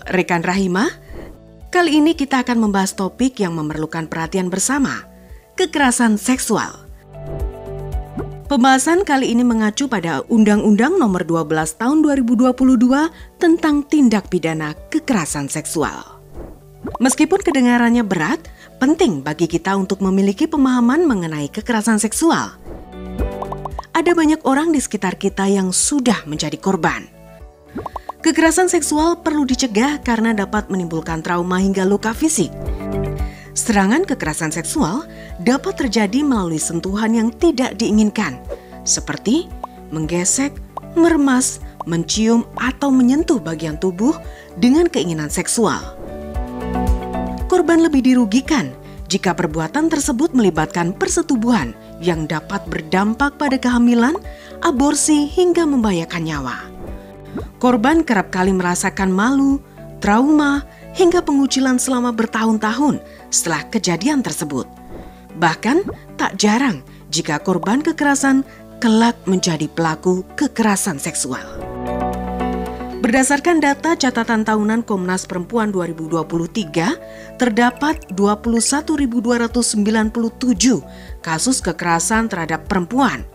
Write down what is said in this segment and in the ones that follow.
rekan Rahimah. Kali ini kita akan membahas topik yang memerlukan perhatian bersama, kekerasan seksual. Pembahasan kali ini mengacu pada Undang-Undang Nomor 12 Tahun 2022 tentang tindak pidana kekerasan seksual. Meskipun kedengarannya berat, penting bagi kita untuk memiliki pemahaman mengenai kekerasan seksual. Ada banyak orang di sekitar kita yang sudah menjadi korban. Kekerasan seksual perlu dicegah karena dapat menimbulkan trauma hingga luka fisik. Serangan kekerasan seksual dapat terjadi melalui sentuhan yang tidak diinginkan, seperti menggesek, meremas, mencium, atau menyentuh bagian tubuh dengan keinginan seksual. Korban lebih dirugikan jika perbuatan tersebut melibatkan persetubuhan yang dapat berdampak pada kehamilan, aborsi, hingga membahayakan nyawa. Korban kerap kali merasakan malu, trauma, hingga pengucilan selama bertahun-tahun setelah kejadian tersebut. Bahkan tak jarang jika korban kekerasan kelak menjadi pelaku kekerasan seksual. Berdasarkan data catatan tahunan Komnas Perempuan 2023, terdapat 21.297 kasus kekerasan terhadap perempuan.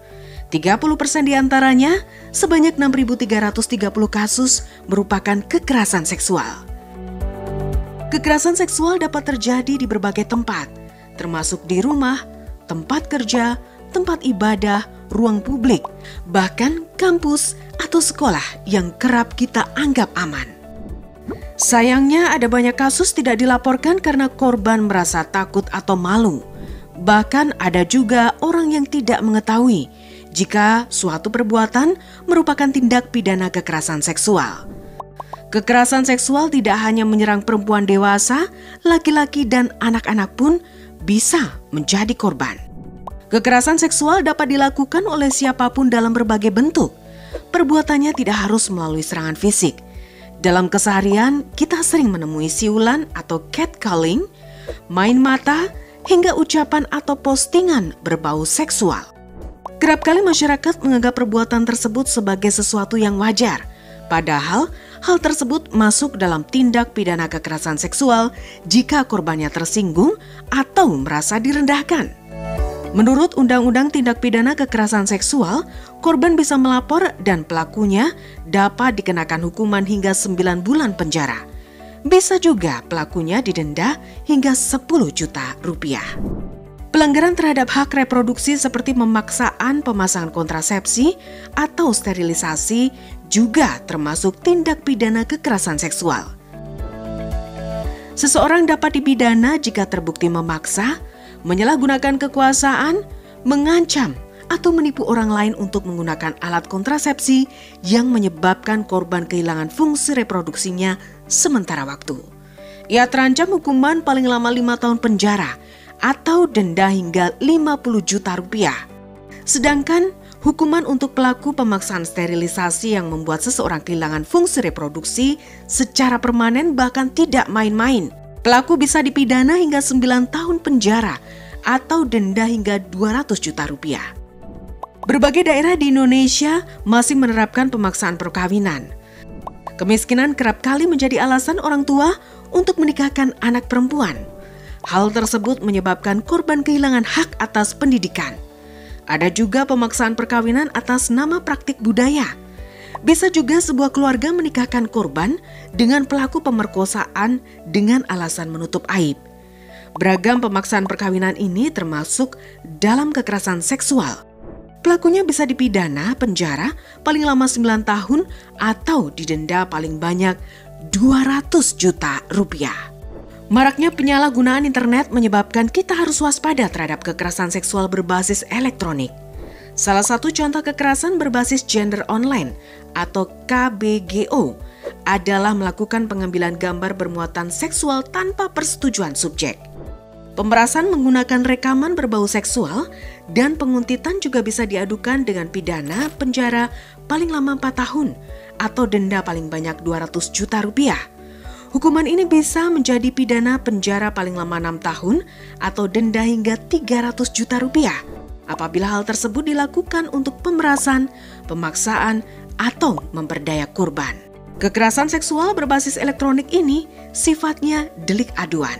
30% diantaranya, sebanyak 6.330 kasus merupakan kekerasan seksual. Kekerasan seksual dapat terjadi di berbagai tempat, termasuk di rumah, tempat kerja, tempat ibadah, ruang publik, bahkan kampus atau sekolah yang kerap kita anggap aman. Sayangnya ada banyak kasus tidak dilaporkan karena korban merasa takut atau malu. Bahkan ada juga orang yang tidak mengetahui jika suatu perbuatan merupakan tindak pidana kekerasan seksual. Kekerasan seksual tidak hanya menyerang perempuan dewasa, laki-laki dan anak-anak pun bisa menjadi korban. Kekerasan seksual dapat dilakukan oleh siapapun dalam berbagai bentuk. Perbuatannya tidak harus melalui serangan fisik. Dalam keseharian, kita sering menemui siulan atau catcalling, main mata, hingga ucapan atau postingan berbau seksual. Kerap kali masyarakat menganggap perbuatan tersebut sebagai sesuatu yang wajar. Padahal, hal tersebut masuk dalam tindak pidana kekerasan seksual jika korbannya tersinggung atau merasa direndahkan. Menurut Undang-Undang Tindak Pidana Kekerasan Seksual, korban bisa melapor dan pelakunya dapat dikenakan hukuman hingga 9 bulan penjara. Bisa juga pelakunya didenda hingga 10 juta rupiah. Pelanggaran terhadap hak reproduksi seperti pemaksaan pemasangan kontrasepsi atau sterilisasi juga termasuk tindak pidana kekerasan seksual. Seseorang dapat dipidana jika terbukti memaksa, menyalahgunakan kekuasaan, mengancam, atau menipu orang lain untuk menggunakan alat kontrasepsi yang menyebabkan korban kehilangan fungsi reproduksinya sementara waktu. Ia terancam hukuman paling lama 5 tahun penjara atau denda hingga 50 juta rupiah. Sedangkan hukuman untuk pelaku pemaksaan sterilisasi yang membuat seseorang kehilangan fungsi reproduksi secara permanen bahkan tidak main-main. Pelaku bisa dipidana hingga 9 tahun penjara atau denda hingga 200 juta rupiah. Berbagai daerah di Indonesia masih menerapkan pemaksaan perkawinan. Kemiskinan kerap kali menjadi alasan orang tua untuk menikahkan anak perempuan. Hal tersebut menyebabkan korban kehilangan hak atas pendidikan. Ada juga pemaksaan perkawinan atas nama praktik budaya. Bisa juga sebuah keluarga menikahkan korban dengan pelaku pemerkosaan dengan alasan menutup aib. Beragam pemaksaan perkawinan ini termasuk dalam kekerasan seksual. Pelakunya bisa dipidana penjara paling lama 9 tahun atau didenda paling banyak 200 juta rupiah. Maraknya penyalahgunaan internet menyebabkan kita harus waspada terhadap kekerasan seksual berbasis elektronik. Salah satu contoh kekerasan berbasis gender online atau KBGO adalah melakukan pengambilan gambar bermuatan seksual tanpa persetujuan subjek. Pemerasan menggunakan rekaman berbau seksual dan penguntitan juga bisa diadukan dengan pidana penjara paling lama 4 tahun atau denda paling banyak 200 juta rupiah. Hukuman ini bisa menjadi pidana penjara paling lama 6 tahun atau denda hingga 300 juta rupiah apabila hal tersebut dilakukan untuk pemerasan, pemaksaan, atau memperdaya korban. Kekerasan seksual berbasis elektronik ini sifatnya delik aduan.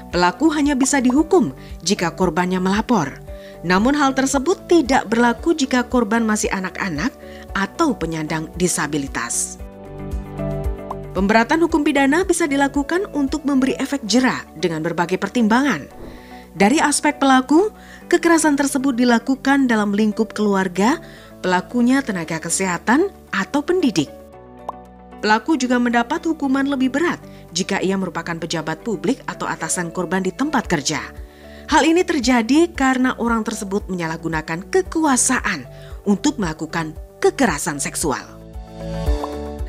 Pelaku hanya bisa dihukum jika korbannya melapor. Namun hal tersebut tidak berlaku jika korban masih anak-anak atau penyandang disabilitas. Pemberatan hukum pidana bisa dilakukan untuk memberi efek jera dengan berbagai pertimbangan. Dari aspek pelaku, kekerasan tersebut dilakukan dalam lingkup keluarga, pelakunya tenaga kesehatan atau pendidik. Pelaku juga mendapat hukuman lebih berat jika ia merupakan pejabat publik atau atasan korban di tempat kerja. Hal ini terjadi karena orang tersebut menyalahgunakan kekuasaan untuk melakukan kekerasan seksual.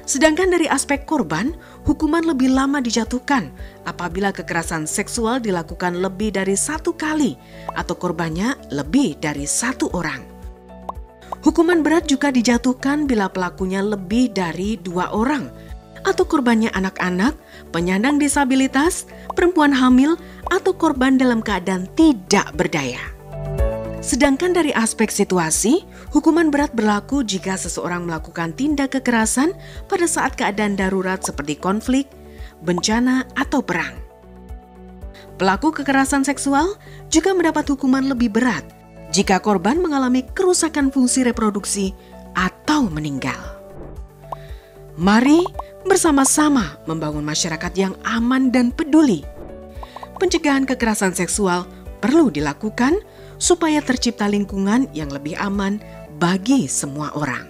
Sedangkan dari aspek korban, hukuman lebih lama dijatuhkan apabila kekerasan seksual dilakukan lebih dari satu kali atau korbannya lebih dari satu orang. Hukuman berat juga dijatuhkan bila pelakunya lebih dari 2 orang atau korbannya anak-anak, penyandang disabilitas, perempuan hamil, atau korban dalam keadaan tidak berdaya. Sedangkan dari aspek situasi, hukuman berat berlaku jika seseorang melakukan tindak kekerasan pada saat keadaan darurat seperti konflik, bencana, atau perang. Pelaku kekerasan seksual juga mendapat hukuman lebih berat jika korban mengalami kerusakan fungsi reproduksi atau meninggal. Mari bersama-sama membangun masyarakat yang aman dan peduli. Pencegahan kekerasan seksual perlu dilakukan supaya tercipta lingkungan yang lebih aman bagi semua orang.